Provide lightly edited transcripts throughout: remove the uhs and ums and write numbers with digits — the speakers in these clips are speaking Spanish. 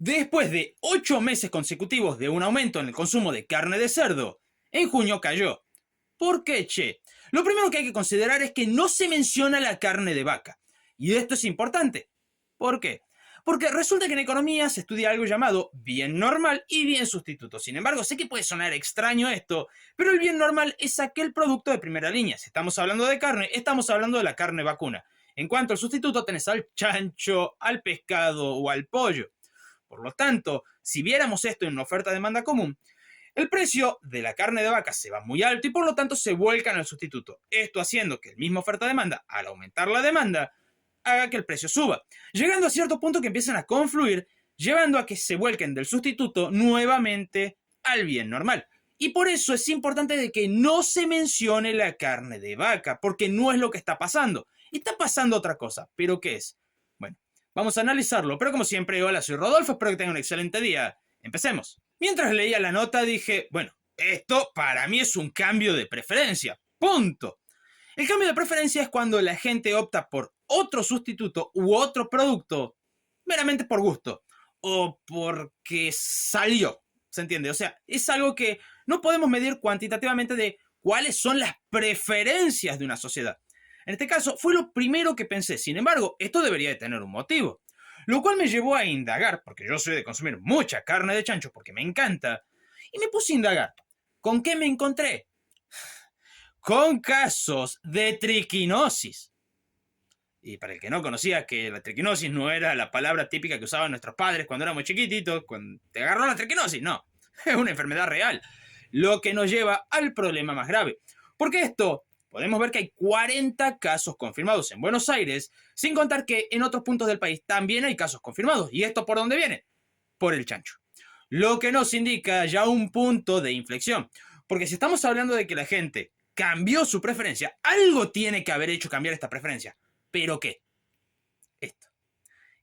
Después de 8 meses consecutivos de un aumento en el consumo de carne de cerdo, en junio cayó. ¿Por qué, che? Lo primero que hay que considerar es que no se menciona la carne de vaca. Y esto es importante. ¿Por qué? Porque resulta que en economía se estudia algo llamado bien normal y bien sustituto. Sin embargo, sé que puede sonar extraño esto, pero el bien normal es aquel producto de primera línea. Si estamos hablando de carne, estamos hablando de la carne vacuna. En cuanto al sustituto, tenés al chancho, al pescado o al pollo. Por lo tanto, si viéramos esto en una oferta-demanda común, el precio de la carne de vaca se va muy alto y por lo tanto se vuelca en el sustituto. Esto haciendo que el mismo oferta-demanda, al aumentar la demanda, haga que el precio suba, llegando a cierto punto que empiezan a confluir, llevando a que se vuelquen del sustituto nuevamente al bien normal. Y por eso es importante de que no se mencione la carne de vaca, porque no es lo que está pasando. Está pasando otra cosa, ¿pero qué es? Bueno, vamos a analizarlo, pero como siempre, hola, soy Rodolfo, espero que tengan un excelente día. Empecemos. Mientras leía la nota dije, bueno, esto para mí es un cambio de preferencia, punto. El cambio de preferencia es cuando la gente opta por otro sustituto u otro producto meramente por gusto o porque salió, ¿se entiende? O sea, es algo que no podemos medir cuantitativamente de cuáles son las preferencias de una sociedad. En este caso, fue lo primero que pensé. Sin embargo, esto debería de tener un motivo. Lo cual me llevó a indagar, porque yo soy de consumir mucha carne de chancho porque me encanta, y me puse a indagar. ¿Con qué me encontré? Con casos de triquinosis. Y para el que no conocía que la triquinosis no era la palabra típica que usaban nuestros padres cuando éramos chiquititos, cuando te agarró la triquinosis, no, es una enfermedad real, lo que nos lleva al problema más grave. Porque esto, podemos ver que hay 40 casos confirmados en Buenos Aires, sin contar que en otros puntos del país también hay casos confirmados. ¿Y esto por dónde viene? Por el chancho. Lo que nos indica ya un punto de inflexión. Porque si estamos hablando de que la gente cambió su preferencia, algo tiene que haber hecho cambiar esta preferencia. ¿Pero qué? Esto.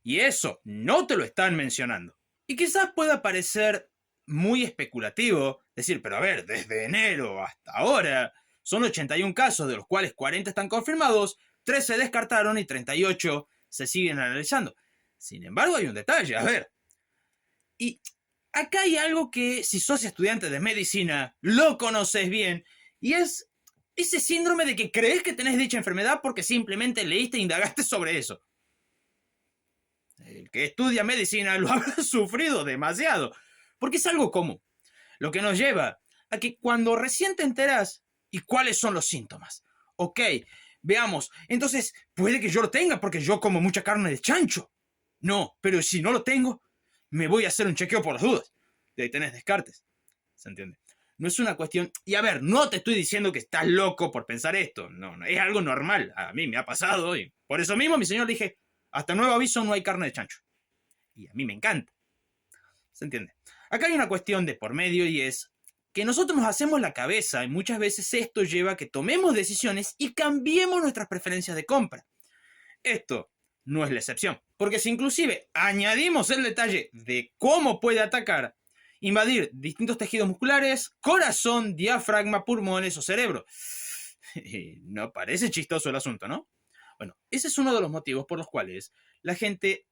Y eso no te lo están mencionando. Y quizás pueda parecer muy especulativo decir, pero a ver, desde enero hasta ahora son 81 casos, de los cuales 40 están confirmados, 3 se descartaron y 38 se siguen analizando. Sin embargo, hay un detalle, a ver. Y acá hay algo que si sos estudiante de medicina lo conoces bien, y es ese síndrome de que crees que tenés dicha enfermedad porque simplemente leíste e indagaste sobre eso. El que estudia medicina lo habrá sufrido demasiado, porque es algo común. Lo que nos lleva a que cuando recién te enteras, ¿y cuáles son los síntomas? Ok, veamos, entonces puede que yo lo tenga porque yo como mucha carne de chancho. No, pero si no lo tengo, me voy a hacer un chequeo por las dudas. De ahí tenés descartes. ¿Se entiende? No es una cuestión... Y a ver, no te estoy diciendo que estás loco por pensar esto. No, no, es algo normal. A mí me ha pasado y por eso mismo mi señor le dije, hasta nuevo aviso no hay carne de chancho. Y a mí me encanta. ¿Se entiende? Acá hay una cuestión de por medio y es que nosotros nos hacemos la cabeza y muchas veces esto lleva a que tomemos decisiones y cambiemos nuestras preferencias de compra. Esto no es la excepción, porque si inclusive añadimos el detalle de cómo puede atacar, invadir distintos tejidos musculares, corazón, diafragma, pulmones o cerebro. No parece chistoso el asunto, ¿no? Bueno, ese es uno de los motivos por los cuales la gente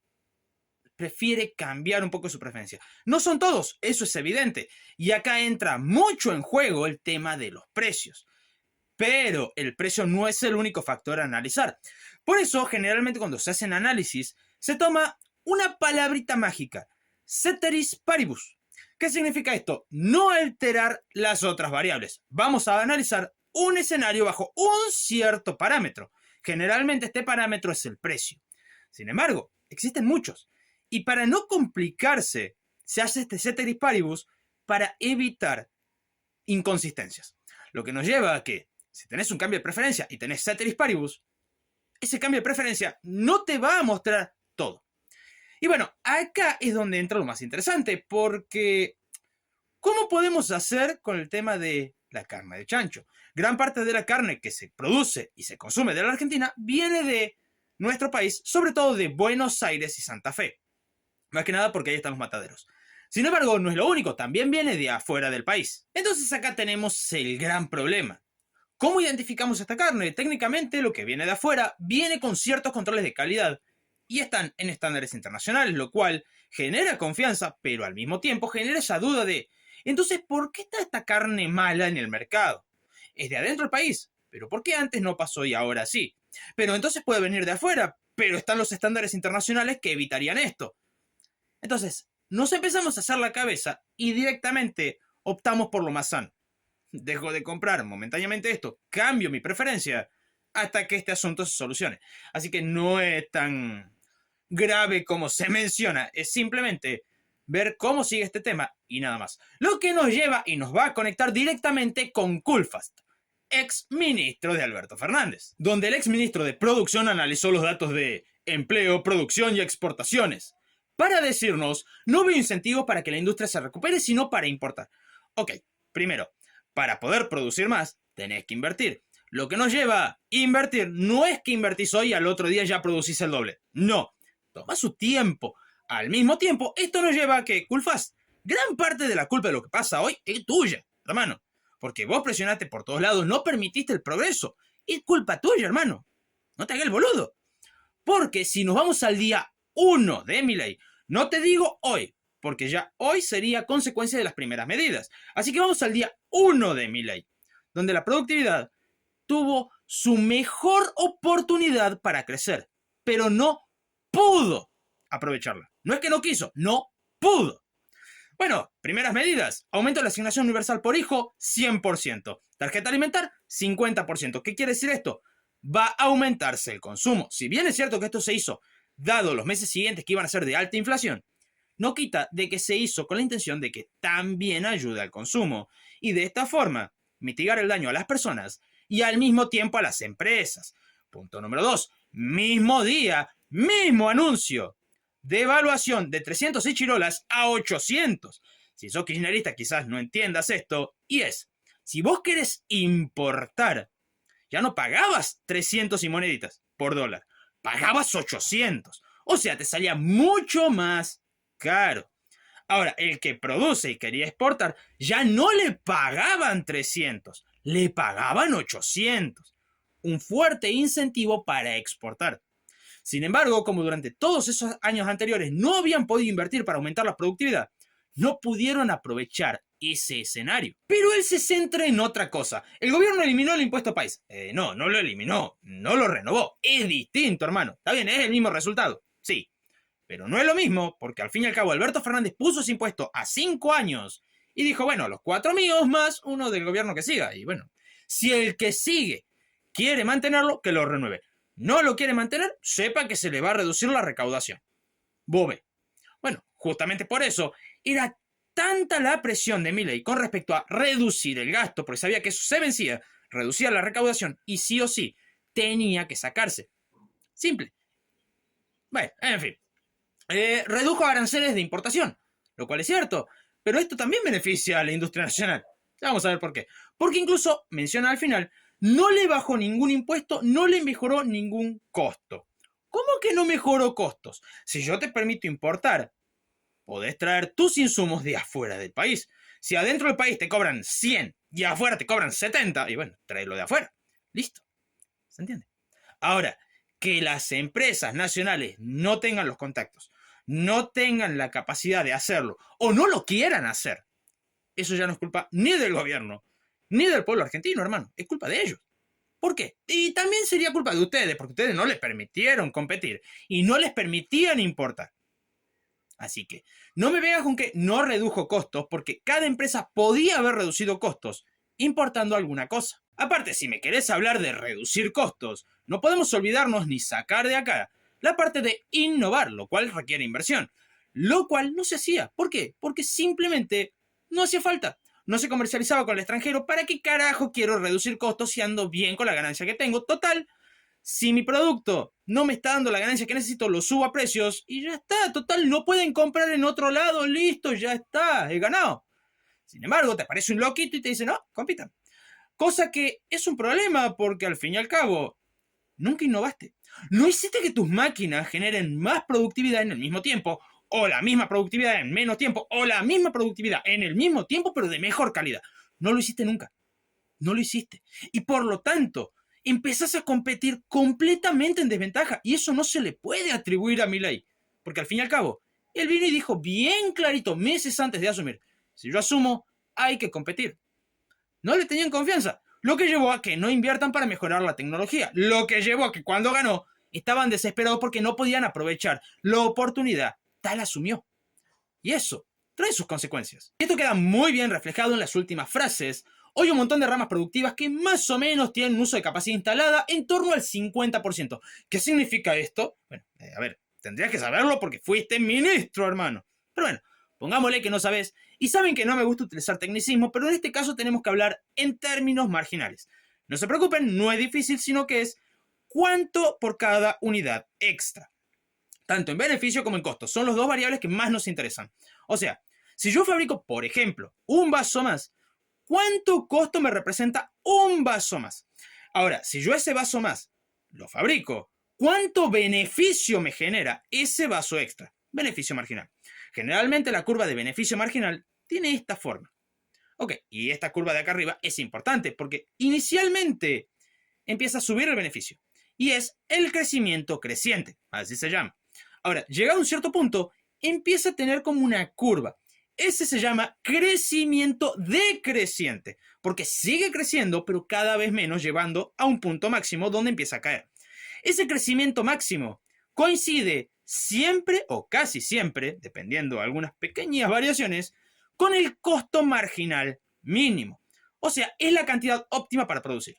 prefiere cambiar un poco su preferencia. No son todos, eso es evidente. Y acá entra mucho en juego el tema de los precios. Pero el precio no es el único factor a analizar. Por eso, generalmente cuando se hacen análisis, se toma una palabrita mágica, ceteris paribus. ¿Qué significa esto? No alterar las otras variables. Vamos a analizar un escenario bajo un cierto parámetro. Generalmente este parámetro es el precio. Sin embargo, existen muchos. Y para no complicarse, se hace este ceteris paribus para evitar inconsistencias. Lo que nos lleva a que, si tenés un cambio de preferencia y tenés ceteris paribus, ese cambio de preferencia no te va a mostrar todo. Y bueno, acá es donde entra lo más interesante, porque ¿cómo podemos hacer con el tema de la carne de chancho? Gran parte de la carne que se produce y se consume de la Argentina viene de nuestro país, sobre todo de Buenos Aires y Santa Fe. Más que nada porque ahí están los mataderos. Sin embargo, no es lo único, también viene de afuera del país. Entonces acá tenemos el gran problema. ¿Cómo identificamos esta carne? Técnicamente lo que viene de afuera viene con ciertos controles de calidad y están en estándares internacionales, lo cual genera confianza, pero al mismo tiempo genera esa duda de, entonces, ¿por qué está esta carne mala en el mercado? Es de adentro del país, pero ¿por qué antes no pasó y ahora sí? Pero entonces puede venir de afuera, pero están los estándares internacionales que evitarían esto. Entonces, nos empezamos a hacer la cabeza y directamente optamos por lo más sano. Dejo de comprar momentáneamente esto, cambio mi preferencia hasta que este asunto se solucione. Así que no es tan grave como se menciona, es simplemente ver cómo sigue este tema y nada más. Lo que nos lleva y nos va a conectar directamente con Coolfast, ex ministro de Alberto Fernández, donde el ex ministro de Producción analizó los datos de empleo, producción y exportaciones para decirnos, no veo incentivo para que la industria se recupere, sino para importar. Ok, primero, para poder producir más, tenés que invertir. Lo que nos lleva a invertir no es que invertís hoy y al otro día ya producís el doble. No, toma su tiempo. Al mismo tiempo, esto nos lleva a que, Coolfast, gran parte de la culpa de lo que pasa hoy es tuya, hermano. Porque vos presionaste por todos lados, no permitiste el progreso. Es culpa tuya, hermano. No te hagas el boludo. Porque si nos vamos al día 1 de Milei, no te digo hoy, porque ya hoy sería consecuencia de las primeras medidas. Así que vamos al día 1 de Milei, donde la productividad tuvo su mejor oportunidad para crecer, pero no pudo aprovecharla. No es que no quiso, no pudo. Bueno, primeras medidas. Aumento de la asignación universal por hijo, 100%. Tarjeta alimentar, 50%. ¿Qué quiere decir esto? Va a aumentarse el consumo. Si bien es cierto que esto se hizo, dado los meses siguientes que iban a ser de alta inflación, no quita de que se hizo con la intención de que también ayude al consumo y de esta forma mitigar el daño a las personas y al mismo tiempo a las empresas. Punto número 2. Mismo día, mismo anuncio. Devaluación de 300 chirolas a 800. Si sos kirchnerista quizás no entiendas esto. Y es, si vos querés importar, ya no pagabas 300 y moneditas por dólar. Pagabas 800. O sea, te salía mucho más caro. Ahora, el que produce y quería exportar, ya no le pagaban 300, le pagaban 800. Un fuerte incentivo para exportar. Sin embargo, como durante todos esos años anteriores no habían podido invertir para aumentar la productividad, no pudieron aprovechar ese escenario. Pero él se centra en otra cosa. El gobierno eliminó el impuesto país. No lo eliminó, no lo renovó. Es distinto, hermano. Está bien, es el mismo resultado. Sí. Pero no es lo mismo, porque al fin y al cabo Alberto Fernández puso ese impuesto a 5 años y dijo, bueno, los 4 míos más uno del gobierno que siga. Y bueno, si el que sigue quiere mantenerlo, que lo renueve. No lo quiere mantener, sepa que se le va a reducir la recaudación. Bobe. Bueno, justamente por eso era tanta la presión de Milei con respecto a reducir el gasto, porque sabía que eso se vencía, reducía la recaudación y sí o sí tenía que sacarse. Simple. Bueno, en fin. Redujo aranceles de importación, lo cual es cierto, pero esto también beneficia a la industria nacional. Ya vamos a ver por qué. Porque incluso, menciona al final, no le bajó ningún impuesto, no le mejoró ningún costo. ¿Cómo que no mejoró costos? Si yo te permito importar, podés traer tus insumos de afuera del país. Si adentro del país te cobran 100 y afuera te cobran 70, y bueno, tráelo de afuera. Listo. ¿Se entiende? Ahora, que las empresas nacionales no tengan los contactos, no tengan la capacidad de hacerlo o no lo quieran hacer, eso ya no es culpa ni del gobierno, ni del pueblo argentino, hermano. Es culpa de ellos. ¿Por qué? Y también sería culpa de ustedes, porque ustedes no les permitieron competir y no les permitían importar. Así que no me veas con que no redujo costos, porque cada empresa podía haber reducido costos importando alguna cosa. Aparte, si me querés hablar de reducir costos, no podemos olvidarnos ni sacar de acá la parte de innovar, lo cual requiere inversión. Lo cual no se hacía. ¿Por qué? Porque simplemente no hacía falta. No se comercializaba con el extranjero. ¿Para qué carajo quiero reducir costos si ando bien con la ganancia que tengo? Total, si mi producto no me está dando la ganancia que necesito, lo subo a precios y ya está. Total, no pueden comprar en otro lado. Listo, ya está. He ganado. Sin embargo, te aparece un loquito y te dice, no, compitan. Cosa que es un problema porque al fin y al cabo, nunca innovaste. No hiciste que tus máquinas generen más productividad en el mismo tiempo, o la misma productividad en menos tiempo, o la misma productividad en el mismo tiempo, pero de mejor calidad. No lo hiciste nunca. No lo hiciste. Y por lo tanto, empezás a competir completamente en desventaja. Y eso no se le puede atribuir a Milei. Porque al fin y al cabo, él vino y dijo bien clarito, meses antes de asumir, si yo asumo, hay que competir. No le tenían confianza. Lo que llevó a que no inviertan para mejorar la tecnología. Lo que llevó a que cuando ganó, estaban desesperados porque no podían aprovechar la oportunidad. Tal asumió. Y eso trae sus consecuencias. Esto queda muy bien reflejado en las últimas frases. Hoy un montón de ramas productivas que más o menos tienen un uso de capacidad instalada en torno al 50%. ¿Qué significa esto? Bueno, a ver, tendrías que saberlo porque fuiste ministro, hermano. Pero bueno, pongámosle que no sabes. Y saben que no me gusta utilizar tecnicismo, pero en este caso tenemos que hablar en términos marginales. No se preocupen, no es difícil, sino que es cuánto por cada unidad extra. Tanto en beneficio como en costo. Son los dos variables que más nos interesan. O sea, si yo fabrico, por ejemplo, un vaso más, ¿cuánto costo me representa un vaso más? Ahora, si yo ese vaso más lo fabrico, ¿cuánto beneficio me genera ese vaso extra? Beneficio marginal. Generalmente la curva de beneficio marginal tiene esta forma. Ok, y esta curva de acá arriba es importante porque inicialmente empieza a subir el beneficio. Y es el crecimiento creciente, así se llama. Ahora, llegado a un cierto punto, empieza a tener como una curva. Ese se llama crecimiento decreciente, porque sigue creciendo, pero cada vez menos, llevando a un punto máximo donde empieza a caer. Ese crecimiento máximo coincide siempre o casi siempre, dependiendo de algunas pequeñas variaciones, con el costo marginal mínimo. O sea, es la cantidad óptima para producir.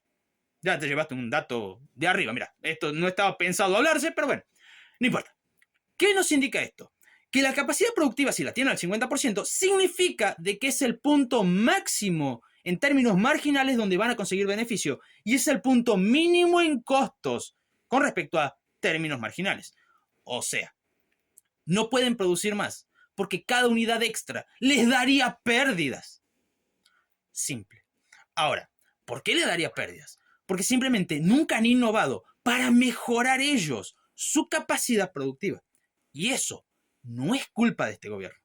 Ya te llevaste un dato de arriba, mira, esto no estaba pensado hablarse, pero bueno, no importa. ¿Qué nos indica esto? Que la capacidad productiva, si la tiene al 50%, significa de que es el punto máximo en términos marginales donde van a conseguir beneficio y es el punto mínimo en costos con respecto a términos marginales. O sea, no pueden producir más porque cada unidad extra les daría pérdidas. Simple. Ahora, ¿por qué le daría pérdidas? Porque simplemente nunca han innovado para mejorar ellos su capacidad productiva. Y eso no es culpa de este gobierno.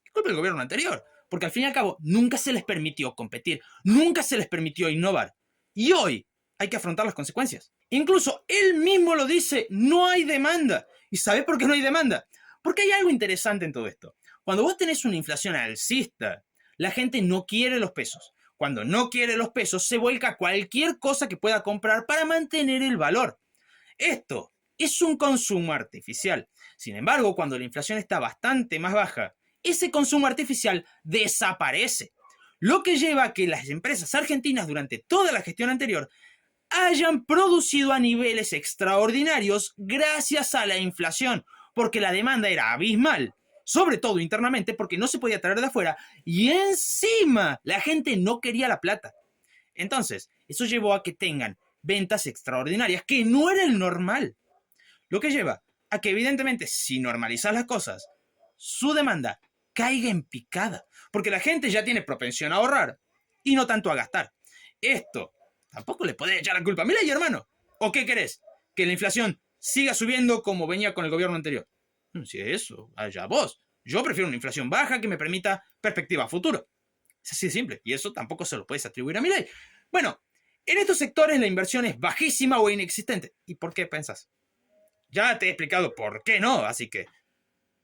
Es culpa del gobierno anterior. Porque al fin y al cabo nunca se les permitió competir. Nunca se les permitió innovar. Y hoy hay que afrontar las consecuencias. Incluso él mismo lo dice, no hay demanda. ¿Y sabe por qué no hay demanda? Porque hay algo interesante en todo esto. Cuando vos tenés una inflación alcista, la gente no quiere los pesos. Cuando no quiere los pesos, se vuelca a cualquier cosa que pueda comprar para mantener el valor. Esto es un consumo artificial. Sin embargo, cuando la inflación está bastante más baja, ese consumo artificial desaparece. Lo que lleva a que las empresas argentinas durante toda la gestión anterior hayan producido a niveles extraordinarios gracias a la inflación, porque la demanda era abismal, sobre todo internamente porque no se podía traer de afuera y encima la gente no quería la plata. Entonces, eso llevó a que tengan ventas extraordinarias, que no era el normal. Lo que lleva a que evidentemente si normalizas las cosas, su demanda caiga en picada, porque la gente ya tiene propensión a ahorrar y no tanto a gastar. Esto tampoco le podés echar la culpa a Milei, hermano. ¿O qué querés? ¿Que la inflación siga subiendo como venía con el gobierno anterior? Si es eso, allá vos. Yo prefiero una inflación baja que me permita perspectiva a futuro. Es así de simple. Y eso tampoco se lo puedes atribuir a Milei. Bueno, en estos sectores la inversión es bajísima o inexistente. ¿Y por qué pensás? Ya te he explicado por qué no, así que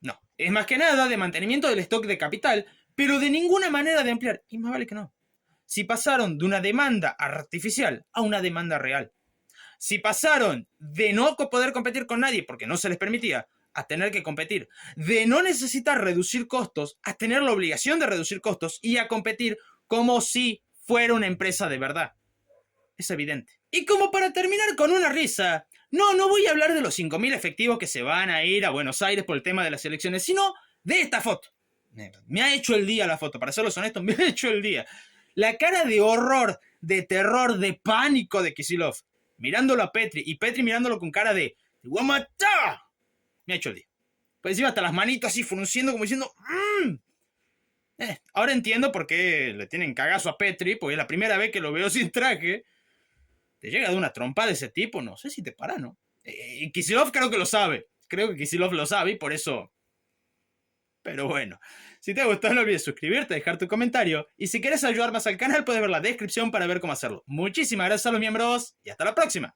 no. Es más que nada de mantenimiento del stock de capital, pero de ninguna manera de ampliar. Y más vale que no. Si pasaron de una demanda artificial a una demanda real. Si pasaron de no poder competir con nadie porque no se les permitía, a tener que competir, de no necesitar reducir costos, a tener la obligación de reducir costos y a competir como si fuera una empresa de verdad. Es evidente. Y como para terminar con una risa, no voy a hablar de los 5.000 efectivos que se van a ir a Buenos Aires por el tema de las elecciones, sino de esta foto. Me ha hecho el día la foto, para serlos honestos, me ha hecho el día. La cara de horror, de terror, de pánico de Kicillof, mirándolo a Petri, y Petri mirándolo con cara de ¡te voy a matar! Me ha hecho el día. Pues encima hasta las manitos así frunciendo como diciendo ahora entiendo por qué le tienen cagazo a Petri, porque es la primera vez que lo veo sin traje. Te llega de una trompa de ese tipo, no sé si te para, ¿no? Y Kicillof creo que lo sabe. Creo que Kicillof lo sabe y por eso Pero bueno, si te gustó no olvides suscribirte, dejar tu comentario y si quieres ayudar más al canal puedes ver la descripción para ver cómo hacerlo. Muchísimas gracias a los miembros y hasta la próxima.